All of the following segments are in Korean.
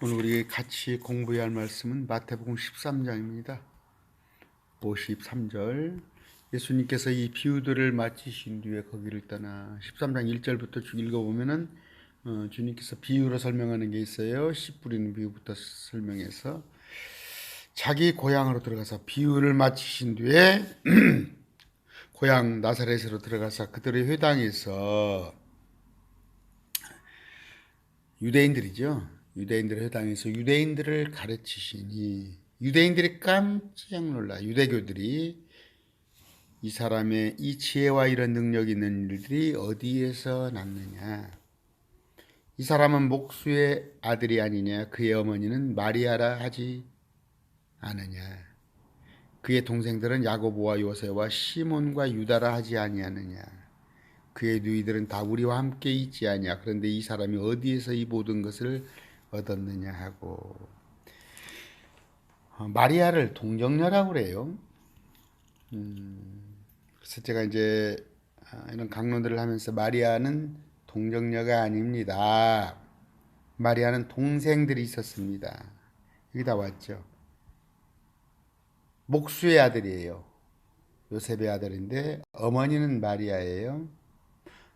오늘 우리 같이 공부해야 할 말씀은 마태복음 13장입니다. 53절. 예수님께서 이 비유들을 마치신 뒤에 거기를 떠나 13장 1절부터 쭉 읽어보면은 주님께서 비유로 설명하는 게 있어요. 씨 뿌리는 비유부터 설명해서 자기 고향으로 들어가서 비유를 마치신 뒤에 고향 나사렛으로 들어가서 그들의 회당에서 유대인들이죠. 유대인들의 회당에서 유대인들을 가르치시니 유대인들이 깜짝 놀라. 유대교들이 이 사람의 이 지혜와 이런 능력 있는 일들이 어디에서 났느냐. 이 사람은 목수의 아들이 아니냐. 그의 어머니는 마리아라 하지 않으냐. 그의 동생들은 야고보와 요새와 시몬과 유다라 하지 아니하느냐. 그의 누이들은 다 우리와 함께 있지 아니냐. 그런데 이 사람이 어디에서 이 모든 것을 얻었느냐 하고, 마리아를 동정녀라고 그래요. 그래서 제가 이제 이런 강론들을 하면서 마리아는 동정녀가 아닙니다. 마리아는 동생들이 있었습니다. 여기 다 왔죠. 목수의 아들이에요. 요셉의 아들인데 어머니는 마리아예요.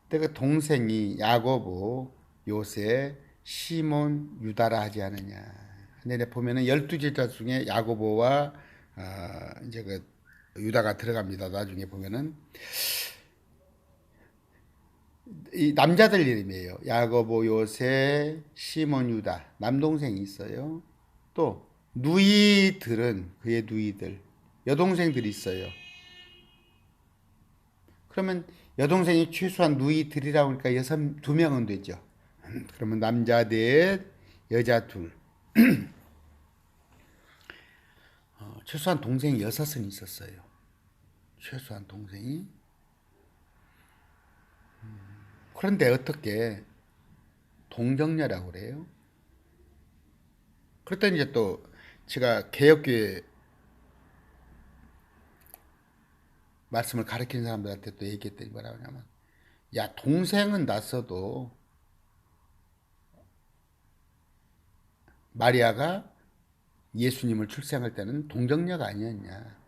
근데 그 동생이 야고보, 요셉, 시몬, 유다라 하지 않느냐. 근데 보면은 12제자 중에 야고보와 이제 그 유다가 들어갑니다. 나중에 보면은 이 남자들 이름이에요. 야고보, 요셉, 시몬, 유다. 남동생이 있어요. 또 누이들은 그의 누이들, 여동생들이 있어요. 그러면 여동생이 최소한 누이들이라고 하니까 2명은 되죠. 그러면 남자 넷, 여자 둘. 최소한 동생이 6은 있었어요. 최소한 동생이. 그런데 어떻게 동정녀라고 그래요? 그랬더니 이제 또 제가 개혁교회 말씀을 가르치는 사람들한테 또 얘기했더니 뭐라고 하냐면, 야, 동생은 났어도 마리아가 예수님을 출생할 때는 동정녀가 아니었냐.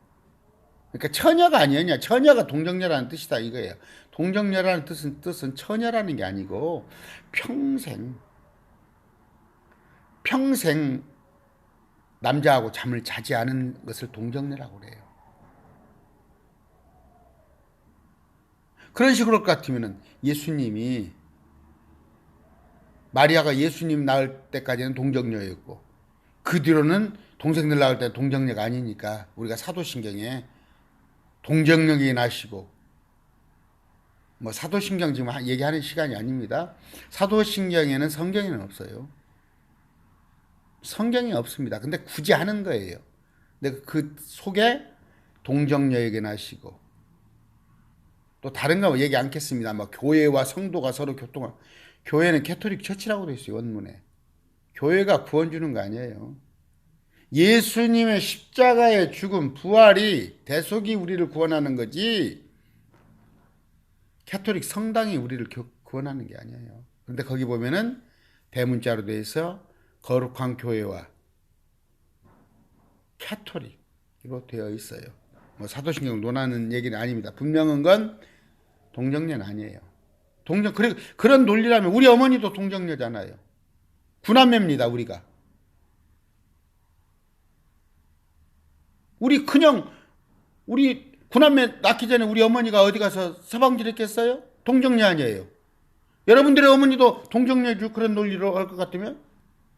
그러니까 처녀가 아니었냐. 처녀가 동정녀라는 뜻이다 이거예요. 동정녀라는 뜻은 처녀라는 게 아니고 평생 남자하고 잠을 자지 않은 것을 동정녀라고 그래요. 그런 식으로 같으면은 예수님이 마리아가 예수님 낳을 때까지는 동정녀였고 그 뒤로는 동생들 낳을 때 동정녀가 아니니까 우리가 사도신경에 동정녀가 나시고, 뭐 사도신경 지금 얘기하는 시간이 아닙니다. 사도신경에는 성경에는 없어요. 성경이 없습니다. 근데 굳이 하는 거예요. 근데 그 속에 동정녀에게 나시고, 또 다른 거 얘기 않겠습니다. 뭐 교회와 성도가 서로 교통하. 교회는 캐토릭 처치라고 되어 있어요. 원문에. 교회가 구원 주는 거 아니에요. 예수님의 십자가의 죽음, 부활이, 대속이 우리를 구원하는 거지 캐토릭 성당이 우리를 구원하는 게 아니에요. 그런데 거기 보면은 대문자로 되어 있어 거룩한 교회와 캐토릭으로 되어 있어요. 뭐 사도신경 논하는 얘기는 아닙니다. 분명한 건 동정녀는 아니에요. 그런 논리라면 우리 어머니도 동정녀잖아요. 구남매입니다, 우리가. 우리 구남매 낳기 전에 우리 어머니가 어디 가서 서방질 했겠어요? 동정녀 아니에요. 여러분들의 어머니도 동정녀 그런 논리로 할 것 같으면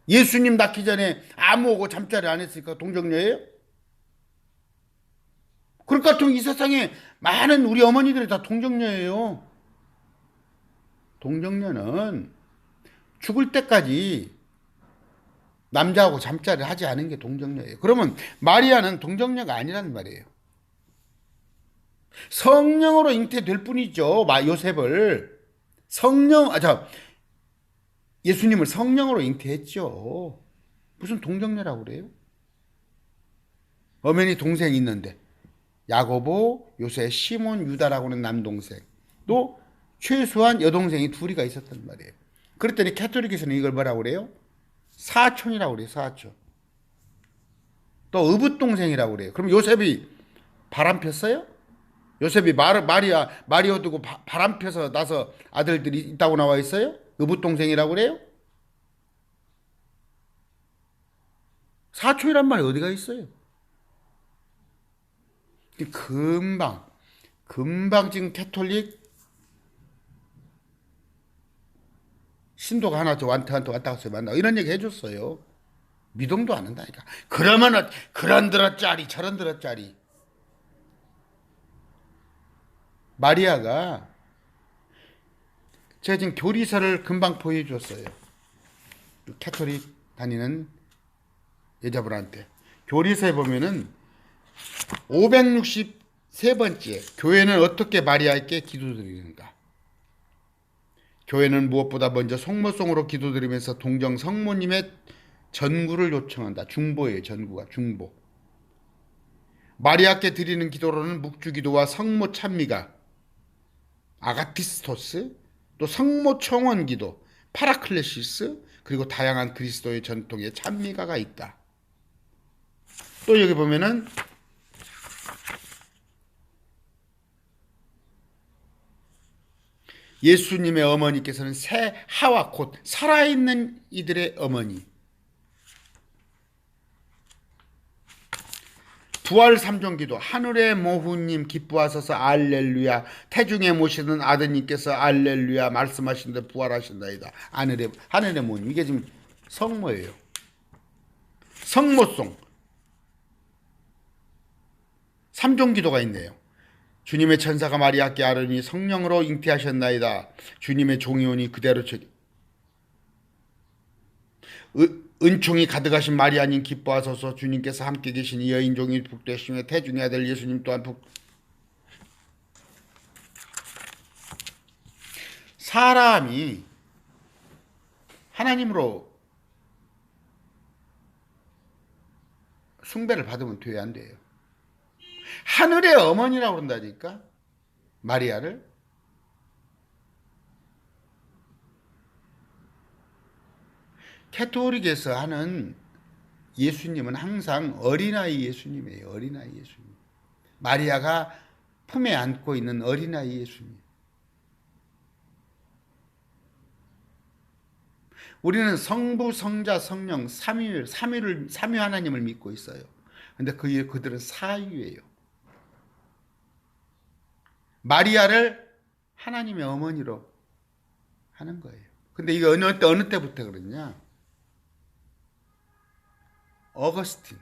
예수님 낳기 전에 아무하고 잠자리 안 했으니까 동정녀예요? 그럴 것 같으면 이 세상에 많은 우리 어머니들이 다 동정녀예요. 동정녀는 죽을 때까지 남자하고 잠자리를 하지 않은 게 동정녀예요. 그러면 마리아는 동정녀가 아니라는 말이에요. 성령으로 잉태될 뿐이죠. 요셉을 예수님을 성령으로 잉태했죠. 무슨 동정녀라고 그래요? 어머니 동생이 있는데 야고보, 요셉, 시몬, 유다라고 하는 남동생, 또 최소한 여동생이 둘이가 있었단 말이에요. 그랬더니 캐톨릭에서는 이걸 뭐라고 그래요? 사촌이라고 그래요. 사촌. 또 의붓동생이라고 그래요. 그럼 요셉이 바람 폈어요? 요셉이 마리아 두고 바람 펴서 나서 아들들이 있다고 나와 있어요? 의붓동생이라고 그래요? 사촌이란 말이 어디가 있어요? 금방 지금 캐톨릭 신도가 하나 저 한테 왔다 갔어요. 만나 이런 얘기 해줬어요. 미동도 안 한다니까. 그러면은 그런 들었짜리 저런 들었짜리. 마리아가 제가 지금 교리서를 금방 보여줬어요. 캐톨릭 다니는 여자분한테 교리서에 보면은 563번째 교회는 어떻게 마리아에게 기도드리는가. 교회는 무엇보다 먼저 성모송으로 기도드리면서 동정 성모님의 전구를 요청한다. 중보예요. 전구가 중보. 마리아께 드리는 기도로는 묵주기도와 성모 찬미가 아가피스토스, 또 성모 청원기도, 파라클레시스, 그리고 다양한 그리스도의 전통의 찬미가가 있다. 또 여기 보면은 예수님의 어머니께서는 새 하와 곧 살아있는 이들의 어머니. 부활 삼종기도 하늘의 모후님 기뻐하소서 알렐루야. 태중에 모시는 아드님께서 알렐루야 말씀하신데 부활하신다이다. 하늘의 모님. 이게 지금 성모예요. 성모송. 삼종기도가 있네요. 주님의 천사가 마리아께 아뢰니 성령으로 잉태하셨나이다. 주님의 종이 오니 그대로 은총이 가득하신 마리아님 기뻐하소서. 주님께서 함께 계시니 여인종이 복되시며 태중의 아들 예수님 또한 사람이 하나님으로 숭배를 받으면 돼야 안 돼요. 하늘의 어머니라고 그런다니까 마리아를. 캐토릭에서 하는 예수님은 항상 어린아이 예수님이에요. 어린아이 예수님. 마리아가 품에 안고 있는 어린아이 예수님. 우리는 성부, 성자, 성령, 삼위 하나님을 믿고 있어요. 근데 그들은 사유예요. 마리아를 하나님의 어머니로 하는 거예요. 근데 이게 어느 때부터 그러냐? 어거스틴.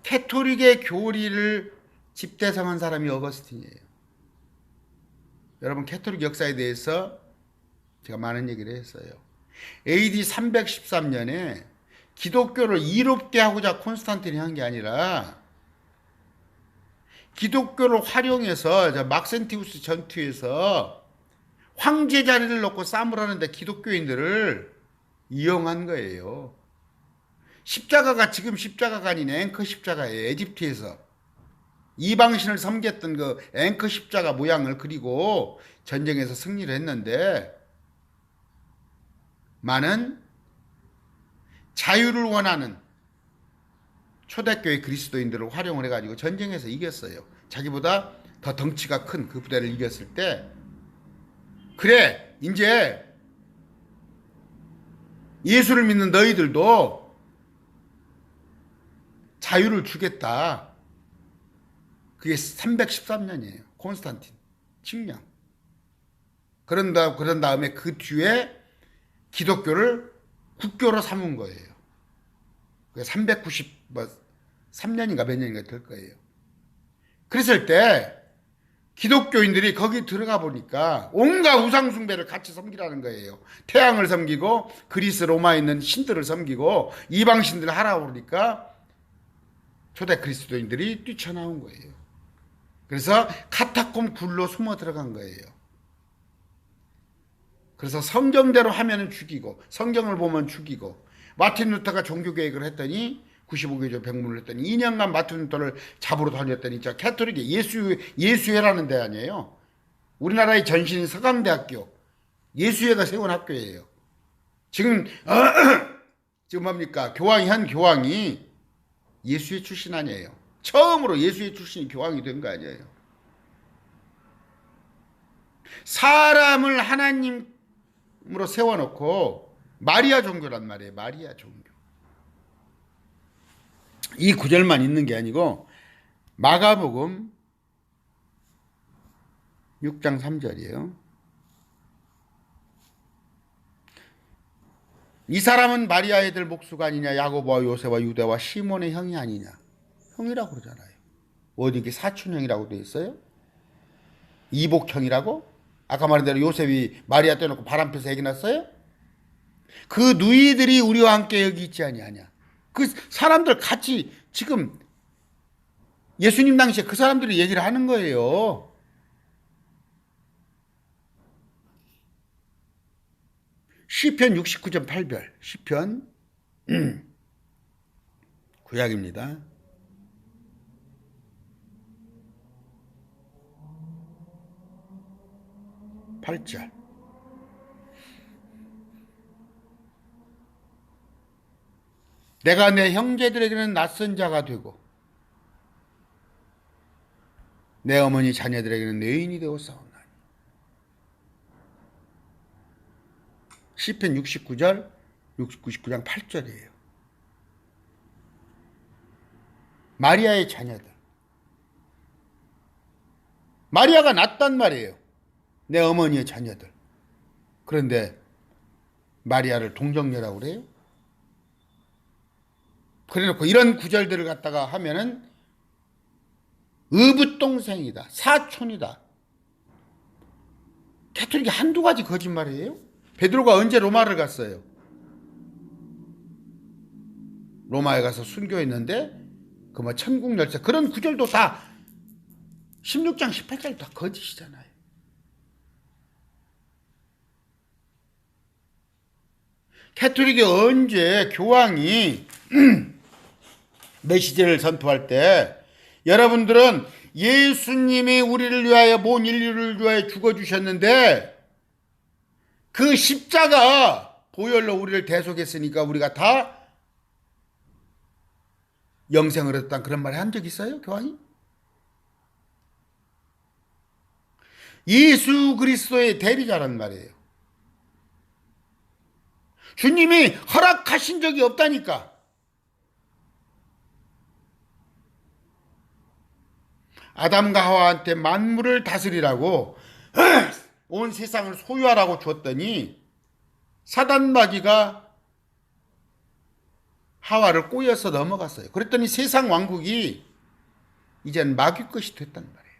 캐토릭의 교리를 집대성한 사람이 어거스틴이에요. 여러분 캐토릭 역사에 대해서 제가 많은 얘기를 했어요. AD 313년에 기독교를 이롭게 하고자 콘스탄틴이 한 게 아니라 기독교를 활용해서 막센티우스 전투에서 황제 자리를 놓고 싸움을 하는데 기독교인들을 이용한 거예요. 십자가가 지금 십자가가 아닌 앵커 십자가예요. 에집트에서 이방신을 섬겼던 그 앵커 십자가 모양을 그리고 전쟁에서 승리를 했는데 많은 자유를 원하는 초대교회 그리스도인들을 활용을 해가지고 전쟁에서 이겼어요. 자기보다 더 덩치가 큰 그 부대를 이겼을 때 그래 이제 예수를 믿는 너희들도 자유를 주겠다. 그게 313년이에요. 콘스탄틴 칙령. 그런 다음에 그 뒤에 기독교를 국교로 삼은 거예요. 393년인가 몇 년인가 될 거예요. 그랬을 때 기독교인들이 거기 들어가 보니까 온갖 우상숭배를 같이 섬기라는 거예요. 태양을 섬기고 그리스 로마에 있는 신들을 섬기고 이방신들을 하라고 그러니까 초대 그리스도인들이 뛰쳐나온 거예요. 그래서 카타콤 굴로 숨어 들어간 거예요. 그래서 성경대로 하면은 죽이고 성경을 보면 죽이고 마틴 루터가 종교개혁을 했더니 95개조 백문을 했더니 2년간 마틴 루터를 잡으러 다녔더니 자 캐톨릭이 예수회라는 데 아니에요. 우리나라의 전신인 서강대학교 예수회가 세운 학교예요. 지금 지금 뭡니까? 한 교황이 예수의 출신 아니에요. 처음으로 예수의 출신이 교황이 된 거 아니에요. 사람을 하나님으로 세워놓고 마리아 종교란 말이에요. 마리아 종교. 이 구절만 있는 게 아니고 마가복음 6장 3절이에요. 이 사람은 마리아의 들 목수가 아니냐, 야고보와 요새와 유대와 시몬의 형이 아니냐. 형이라고 그러잖아요. 어디 이게 사촌형이라고 돼 있어요? 이복형이라고? 아까 말한 대로 요셉이 마리아 떼놓고 바람 펴서 애기 낳았어요? 그 누이들이 우리와 함께 여기 있지 아니하냐. 그 사람들 같이 지금 예수님 당시에 그 사람들이 얘기를 하는 거예요. 시편 69편 8별. 시편 구약입니다. 8절. 내가 내 형제들에게는 낯선 자가 되고 내 어머니 자녀들에게는 내인이 되어 싸웠나니. 시편 69절 99장 8절이에요. 마리아의 자녀들. 마리아가 낫단 말이에요. 내 어머니의 자녀들. 그런데 마리아를 동정녀라고 그래요? 그래놓고 이런 구절들을 갖다가 하면은 의붓동생이다, 사촌이다. 캐톨릭이 한두 가지 거짓말이에요? 베드로가 언제 로마를 갔어요? 로마에 가서 순교했는데 그 뭐 천국 열차 그런 구절도 다 16장 18절 다 거짓이잖아요. 캐톨릭이 언제 교황이 메시지를 선포할 때 여러분들은 예수님이 우리를 위하여 온 인류를 위하여 죽어주셨는데 그 십자가 보혈로 우리를 대속했으니까 우리가 다 영생을 얻었다 그런 말 한 적 있어요? 교황이? 예수 그리스도의 대리자란 말이에요. 주님이 허락하신 적이 없다니까. 아담과 하와한테 만물을 다스리라고 온 세상을 소유하라고 줬더니 사단 마귀가 하와를 꼬여서 넘어갔어요. 그랬더니 세상 왕국이 이제는 마귀 것이 됐단 말이에요.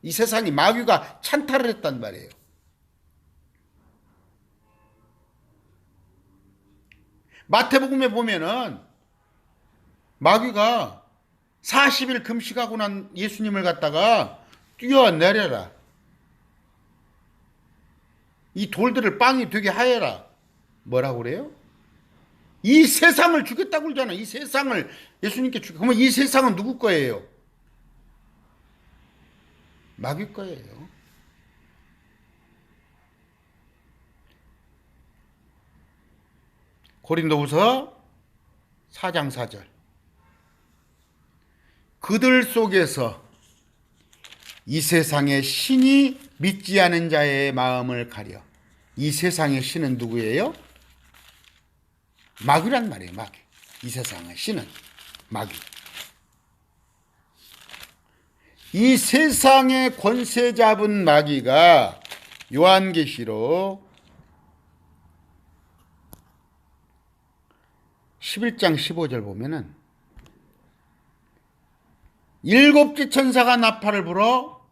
이 세상이 마귀가 찬탈을 했단 말이에요. 마태복음에 보면은 마귀가 40일 금식하고 난 예수님을 갖다가 뛰어내려라. 이 돌들을 빵이 되게 하여라. 뭐라고 그래요? 이 세상을 주겠다고 그러잖아. 이 세상을 예수님께 주겠다. 그러면 이 세상은 누구 거예요? 마귀 거예요. 고린도후서 4장 4절. 그들 속에서 이 세상의 신이 믿지 않은 자의 마음을 가려. 이 세상의 신은 누구예요? 마귀란 말이에요. 마귀. 이 세상의 신은 마귀. 이 세상의 권세 잡은 마귀가 요한계시록 11장 15절 보면은 일곱째 천사가 나팔을 불어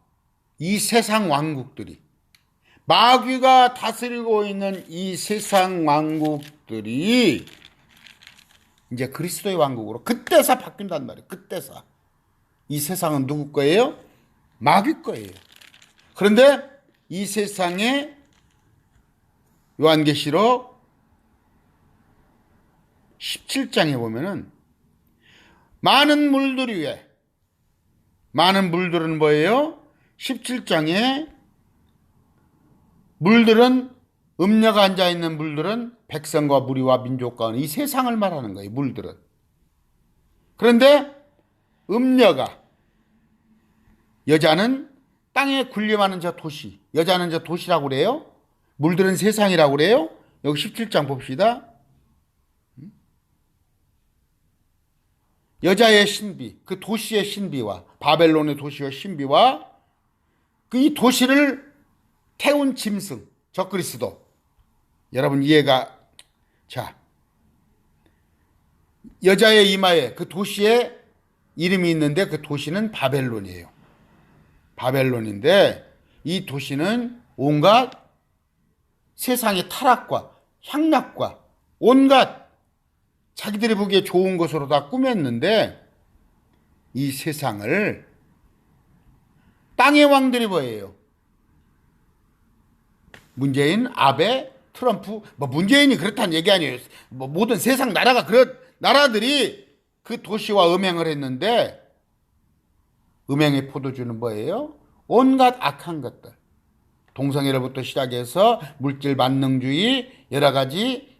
이 세상 왕국들이 마귀가 다스리고 있는 이 세상 왕국들이 이제 그리스도의 왕국으로 그때서 바뀐단 말이에요. 그때서. 이 세상은 누구 거예요? 마귀 거예요. 그런데 이 세상에 요한계시록 17장에 보면은 많은 물들 위에 많은 물들은 뭐예요? 17장에 물들은 음녀가 앉아있는 물들은 백성과 무리와 민족과 이 세상을 말하는 거예요. 물들은. 그런데 음녀가, 여자는 땅에 군림하는 저 도시, 여자는 저 도시라고 그래요. 물들은 세상이라고 그래요. 여기 17장 봅시다. 여자의 신비, 그 도시의 신비와 바벨론의 도시의 신비와 그 이 도시를 태운 짐승, 적그리스도. 여러분 이해가, 자, 여자의 이마에 그 도시에 이름이 있는데 그 도시는 바벨론이에요. 바벨론인데 이 도시는 온갖 세상의 타락과 향락과 온갖 자기들이 보기에 좋은 것으로 다 꾸몄는데 이 세상을 땅의 왕들이 뭐예요? 문재인, 아베, 트럼프, 뭐 문재인이 그렇다는 얘기 아니에요. 뭐 모든 세상 나라가 그런 나라들이 그 도시와 음행을 했는데 음행의 포도주는 뭐예요? 온갖 악한 것들. 동성애로부터 시작해서 물질 만능주의 여러 가지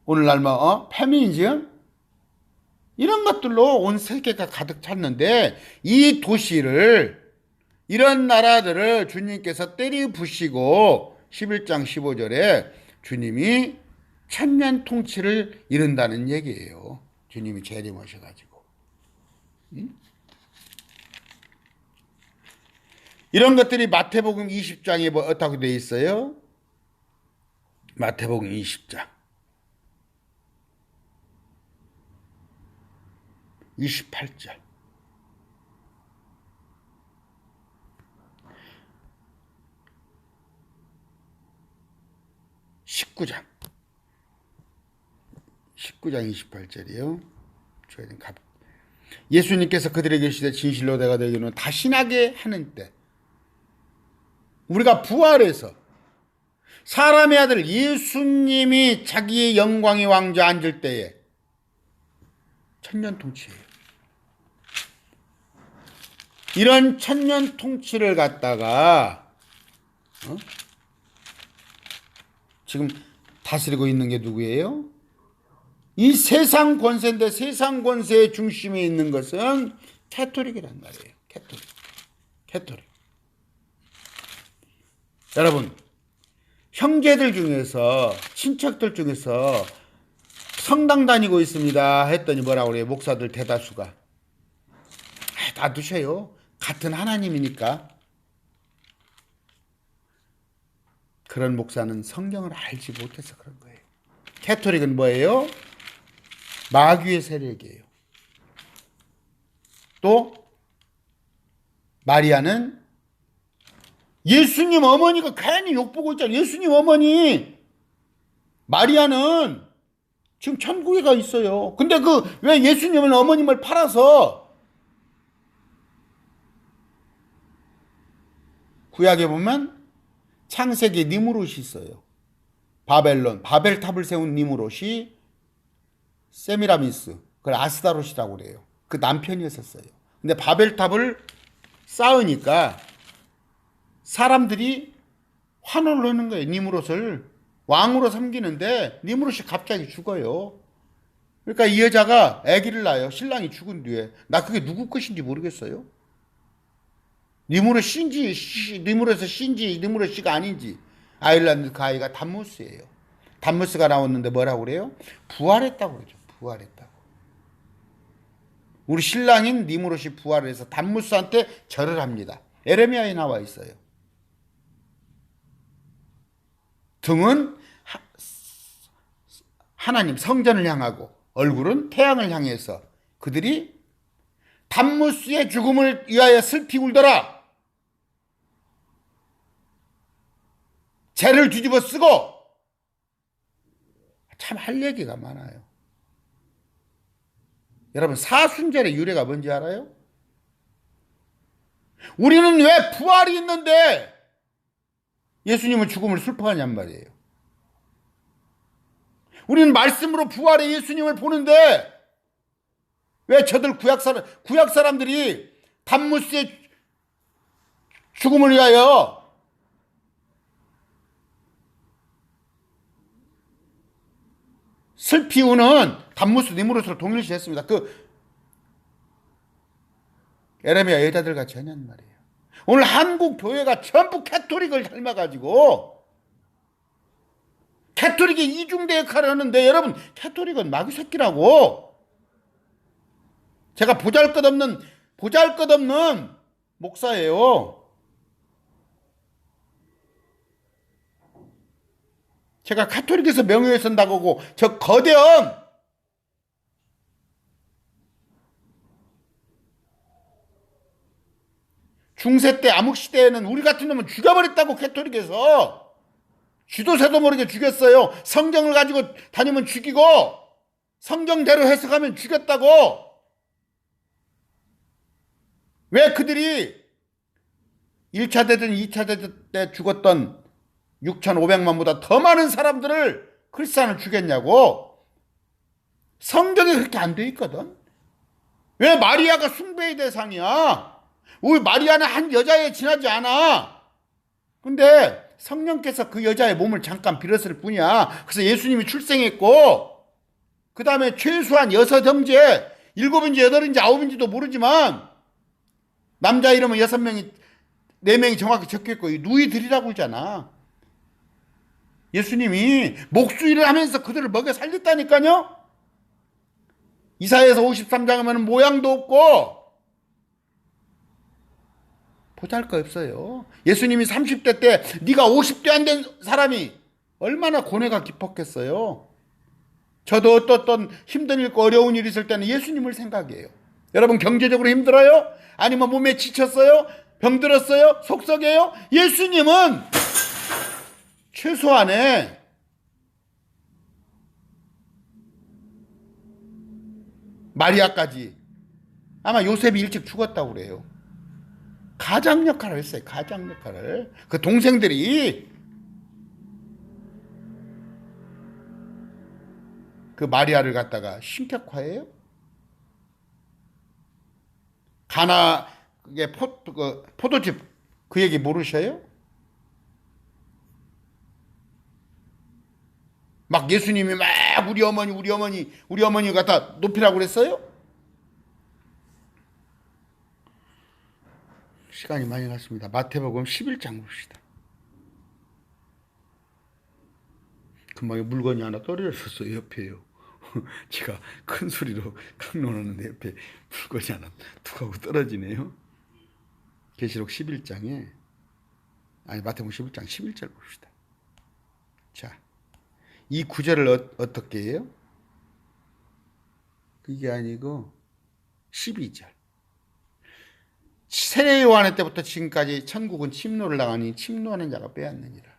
오늘날 페미니즘 이런 것들로 온 세계가 가득 찼는데 이 도시를 이런 나라들을 주님께서 때리 부시고 11장 15절에 주님이 천년 통치를 이룬다는 얘기예요. 주님이 재림하셔가지고. 이런 것들이 마태복음 20장에 뭐 어떻게 되어 있어요? 마태복음 20장 28절 19장 28절이요. 예수님께서 그들에게 이르시되 진실로 내가 너희에게 다 신하게 하는 때 우리가 부활해서 사람의 아들 예수님이 자기의 영광의 왕좌에 앉을 때에 천년 통치예요. 이런 천년 통치를 갖다가 지금 다스리고 있는 게 누구예요? 이 세상 권세인데 세상 권세의 중심에 있는 것은 캐토릭이란 말이에요. 캐토릭. 여러분, 형제들 중에서 친척들 중에서 성당 다니고 있습니다 했더니 뭐라고 그래요? 목사들 대다수가 놔두셔요. 같은 하나님이니까. 그런 목사는 성경을 알지 못해서 그런 거예요. 캐토릭은 뭐예요? 마귀의 세력이에요. 또 마리아는 예수님 어머니가 괜히 욕보고 있잖아요. 예수님 어머니 마리아는 지금 천국에 가 있어요. 근데 왜 예수님은 어머님을 팔아서 구약에 보면 창세기 니무롯이 있어요. 바벨탑을 세운 니무롯이 세미라미스, 그걸 아스타롯이라고 그래요. 그 남편이었었어요. 근데 바벨탑을 쌓으니까 사람들이 환호를 하는 거예요. 니무롯을 왕으로 섬기는데 니무롯이 갑자기 죽어요. 그러니까 이 여자가 아기를 낳아요. 신랑이 죽은 뒤에. 나 그게 누구 것인지 모르겠어요. 니무롯인지 니무롯의 신지 니무롯이가 아닌지. 아일란드 그 아이가 담무스예요. 담무스가 나왔는데 뭐라고 그래요? 부활했다고 그러죠. 부활했다고. 우리 신랑인 니무롯이 부활을 해서 담무스한테 절을 합니다. 에레미야에 나와 있어요. 등은 하나님 성전을 향하고 얼굴은 태양을 향해서 그들이 담무스의 죽음을 위하여 슬피 울더라. 죄를 뒤집어 쓰고. 참 할 얘기가 많아요. 여러분 사순절의 유래가 뭔지 알아요? 우리는 왜 부활이 있는데 예수님은 죽음을 슬퍼하냔 말이에요. 우리는 말씀으로 부활의 예수님을 보는데 왜 저들 구약 사람들이 담무스의 죽음을 위하여 슬피 우는 단무스 니무롯으로 동일시했습니다. 그 에레미야 여자들 같이 하냐는 말이에요. 오늘 한국 교회가 전부 캐토릭을 닮아가지고 캐토릭이 이중대 역할을 하는데, 여러분 캐토릭은 마귀 새끼라고. 제가 보잘것없는 목사예요. 제가 카톨릭에서 명예를 쓴다고 하고 저 거대한 중세 때 암흑시대에는 우리 같은 놈은 죽여버렸다고. 캐톨릭에서 쥐도새도 모르게 죽였어요. 성경을 가지고 다니면 죽이고 성경대로 해석하면 죽였다고. 왜 그들이 1차 대전 2차 대전 때 죽었던 6,500만보다 더 많은 사람들을, 크리스찬을 죽였냐고. 성경에 그렇게 안 돼 있거든. 왜 마리아가 숭배의 대상이야? 우리 마리아는 한 여자에 지나지 않아. 근데 성령께서 그 여자의 몸을 잠깐 빌었을 뿐이야. 그래서 예수님이 출생했고, 그 다음에 최소한 6 형제, 7인지 8인지 9인지도 모르지만 남자 이름은 6명이, 4명이 정확히 적혀있고 누이들이라고 그러잖아. 예수님이 목수일을 하면서 그들을 먹여 살렸다니까요. 이사야서 53장 하면 모양도 없고 보잘것없어요. 예수님이 30대 때 네가 50대 안 된 사람이 얼마나 고뇌가 깊었겠어요. 저도 어떤 힘든 일, 어려운 일 있을 때는 예수님을 생각해요. 여러분 경제적으로 힘들어요? 아니면 몸에 지쳤어요? 병들었어요? 속썩여요? 예수님은 최소한의 마리아까지, 아마 요셉이 일찍 죽었다고 그래요. 가장 역할을 했어요. 가장 역할을. 그 동생들이 그 마리아를 갖다가 신격화해요. 가나 그게 포도즙 그 얘기 모르셔요? 막 예수님이 막 우리 어머니 갖다 높이라고 그랬어요? 시간이 많이 갔습니다. 마태복음 11장 봅시다. 금방에 물건이 하나 떨어졌어요. 옆에요. 제가 큰 소리로 강론하는데 옆에 물건이 하나 툭 하고 떨어지네요. 계시록 11장에, 아니 마태복음 11장 11절 봅시다. 자, 이 구절을 어떻게 해요? 그게 아니고 12절. 세례 요한의 때부터 지금까지 천국은 침노를 당하니 침노하는 자가 빼앗느니라.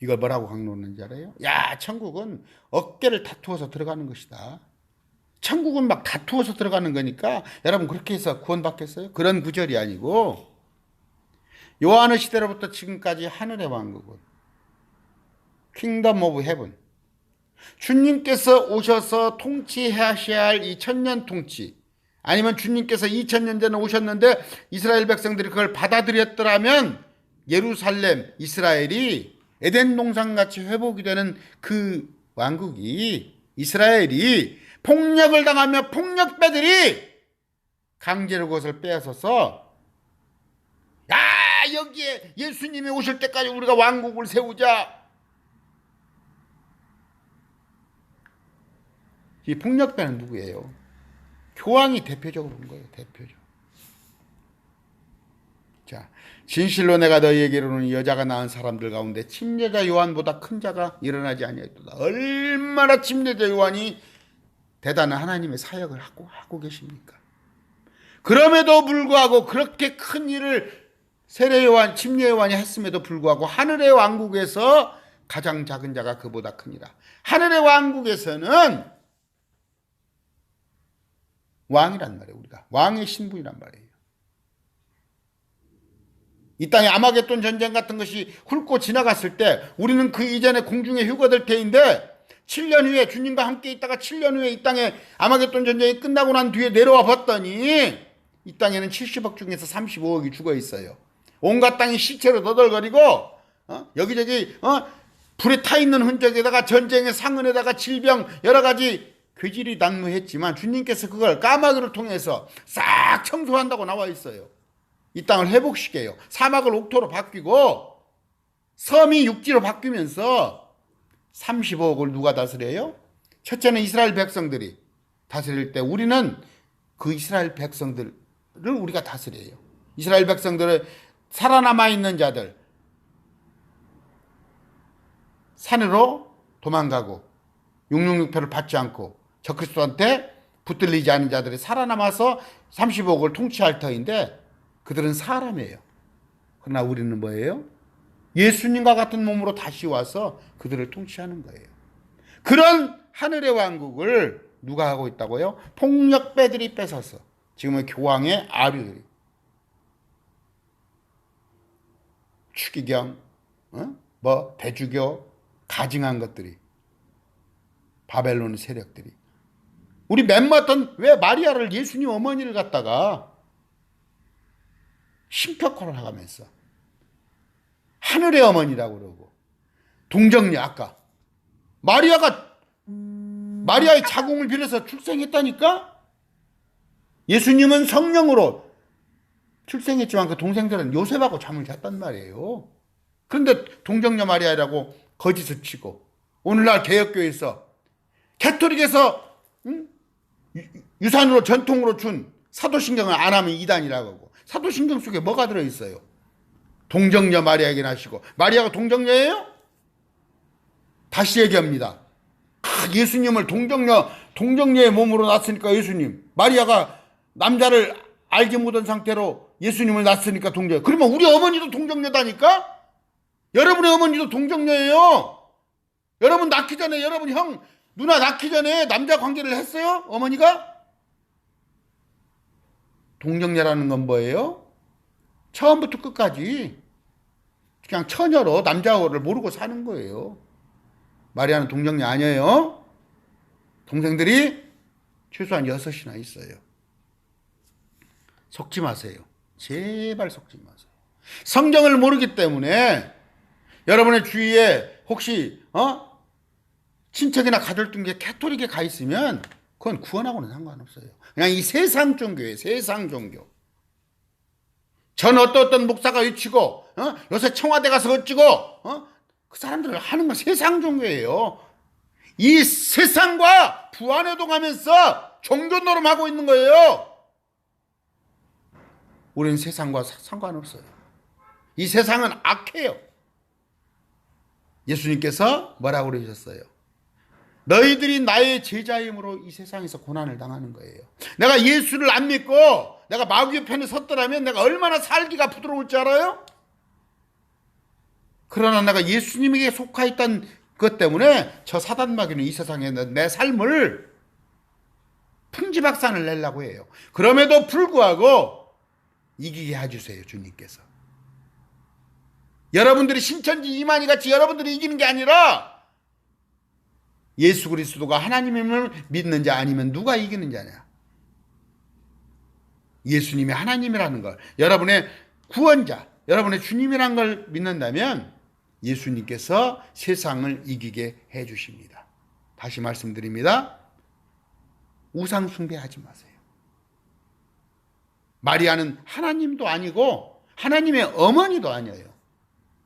이걸 뭐라고 강론하는지 알아요? 야, 천국은 어깨를 다투어서 들어가는 것이다. 천국은 막 다투어서 들어가는 거니까 여러분 그렇게 해서 구원받겠어요? 그런 구절이 아니고, 요한의 시대로부터 지금까지 하늘의 왕국은 킹덤 오브 헤븐, 주님께서 오셔서 통치하셔야 할 이 천년 통치, 아니면 주님께서 2000년 전에 오셨는데 이스라엘 백성들이 그걸 받아들였더라면 예루살렘, 이스라엘이 에덴 동산같이 회복이 되는 그 왕국이, 이스라엘이 폭력을 당하며 폭력배들이 강제로 그것을 빼앗아서, 야, 여기에 예수님이 오실 때까지 우리가 왕국을 세우자. 이 폭력배는 누구예요? 교황이 대표적으로 온 거예요. 대표적. 자, 진실로 내가 너희에게 이르노니 여자가 낳은 사람들 가운데 침례자 요한보다 큰 자가 일어나지 아니하였도다. 얼마나 침례자 요한이 대단한 하나님의 사역을 하고 계십니까? 그럼에도 불구하고 그렇게 큰 일을 세례 요한, 침례 요한이 했음에도 불구하고 하늘의 왕국에서 가장 작은 자가 그보다 크니라. 하늘의 왕국에서는 왕이란 말이에요. 우리가 왕의 신분이란 말이에요. 이 땅에 아마겟돈 전쟁 같은 것이 훑고 지나갔을 때 우리는 그 이전에 공중에 휴거될 때인데, 7년 후에 주님과 함께 있다가 7년 후에 이 땅에 아마겟돈 전쟁이 끝나고 난 뒤에 내려와 봤더니 이 땅에는 70억 중에서 35억이 죽어 있어요. 온갖 땅이 시체로 너덜거리고 여기저기 불에 타 있는 흔적에다가 전쟁의 상흔에다가 질병 여러 가지 괴질이 난무했지만 주님께서 그걸 까마귀를 통해서 싹 청소한다고 나와 있어요. 이 땅을 회복시켜요. 사막을 옥토로 바뀌고 섬이 육지로 바뀌면서 35억을 누가 다스려요? 첫째는 이스라엘 백성들이 다스릴 때 우리는 그 이스라엘 백성들을 우리가 다스려요. 이스라엘 백성들을 살아남아 있는 자들 산으로 도망가고 666표를 받지 않고 적그리스도한테 붙들리지 않은 자들이 살아남아서 35억을 통치할 터인데 그들은 사람이에요. 그러나 우리는 뭐예요? 예수님과 같은 몸으로 다시 와서 그들을 통치하는 거예요. 그런 하늘의 왕국을 누가 하고 있다고요? 폭력배들이 뺏어서 지금의 교황의 아류들이 추기경, 대주교 가증한 것들이 바벨론 세력들이 우리 맨마탄 왜 마리아를 예수님 어머니를 갖다가 신격화를 하면서 하늘의 어머니라고 그러고 동정녀 아까 마리아의 자궁을 빌어서 출생했다니까? 예수님은 성령으로 출생했지만 그 동생들은 요셉하고 잠을 잤단 말이에요. 그런데 동정녀 마리아라고 거짓을 치고 오늘날 개혁교회에서 캐토릭에서 유산으로 전통으로 준 사도신경을 안 하면 이단이라고 하고 사도신경 속에 뭐가 들어있어요? 동정녀 마리아에게 나시고 마리아가 동정녀예요? 다시 얘기합니다. 예수님을 동정녀의 몸으로 낳았으니까 예수님 마리아가 남자를 알지 못한 상태로 예수님을 낳았으니까 동정녀. 그러면 우리 어머니도 동정녀다니까? 여러분의 어머니도 동정녀예요. 여러분 낳기 전에 여러분 형 누나 낳기 전에 남자 관계를 했어요? 어머니가? 동정녀라는 건 뭐예요? 처음부터 끝까지 그냥 처녀로 남자를 모르고 사는 거예요. 마리아는 동정녀 아니에요. 동생들이 최소한 6이나 있어요. 속지 마세요. 제발 속지 마세요. 성경을 모르기 때문에 여러분의 주위에 혹시 친척이나 가족 중에 캐토릭에 가 있으면 그건 구원하고는 상관없어요. 그냥 이 세상 종교예요. 세상 종교. 전 어떤 목사가 외치고 요새 청와대 가서 어찌고 그 사람들 하는 건 세상 종교예요. 이 세상과 부안해동하면서 종교 노름하고 있는 거예요. 우리는 세상과 상관없어요. 이 세상은 악해요. 예수님께서 뭐라고 그러셨어요? 너희들이 나의 제자임으로 이 세상에서 고난을 당하는 거예요. 내가 예수를 안 믿고 내가 마귀의 편에 섰더라면 내가 얼마나 살기가 부드러울 줄 알아요? 그러나 내가 예수님에게 속하 있던 것 때문에 저 사단마귀는 이 세상에 내 삶을 풍지박산을 내려고 해요. 그럼에도 불구하고 이기게 해주세요. 주님께서. 여러분들이 신천지 이만희 같이 여러분들이 이기는 게 아니라 예수 그리스도가 하나님임을 믿는 자 아니면 누가 이기는 자냐. 예수님이 하나님이라는 걸 여러분의 구원자 여러분의 주님이라는 걸 믿는다면 예수님께서 세상을 이기게 해주십니다. 다시 말씀드립니다. 우상 숭배하지 마세요. 마리아는 하나님도 아니고 하나님의 어머니도 아니에요.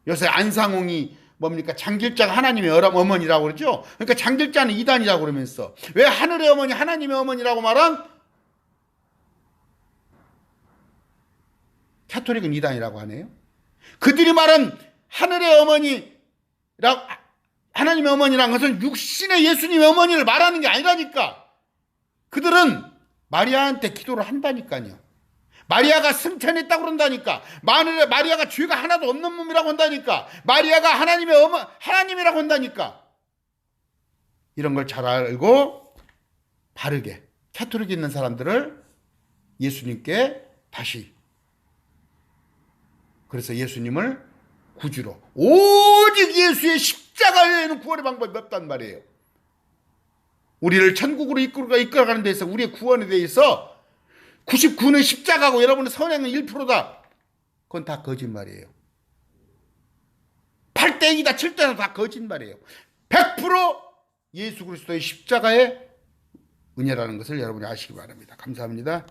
요새 안상홍이 뭡니까? 장길자가 하나님의 어머니라고 그러죠? 그러니까 장길자는 이단이라고 그러면서 왜 하늘의 어머니 하나님의 어머니라고 말한 캐토릭은 이단이라고 하네요. 그들이 말한 하늘의 하나님의 어머니라는 것은 육신의 예수님의 어머니를 말하는 게 아니라니까. 그들은 마리아한테 기도를 한다니까요. 마리아가 승천했다고 그런다니까. 마리아가 죄가 하나도 없는 몸이라고 한다니까. 마리아가 하나님이라고 한다니까. 이런 걸 잘 알고 바르게 캐토릭 있는 사람들을 예수님께 다시 그래서 예수님을 구주로 오직 예수의 십자가 외에는 구원의 방법이 없단 말이에요. 우리를 천국으로 이끌어가는 데서 우리의 구원에 대해서 99는 십자가고 여러분의 선행은 1%다. 그건 다 거짓말이에요. 8대 0이다 7대 4 다 거짓말이에요. 100% 예수 그리스도의 십자가의 은혜라는 것을 여러분이 아시기 바랍니다. 감사합니다.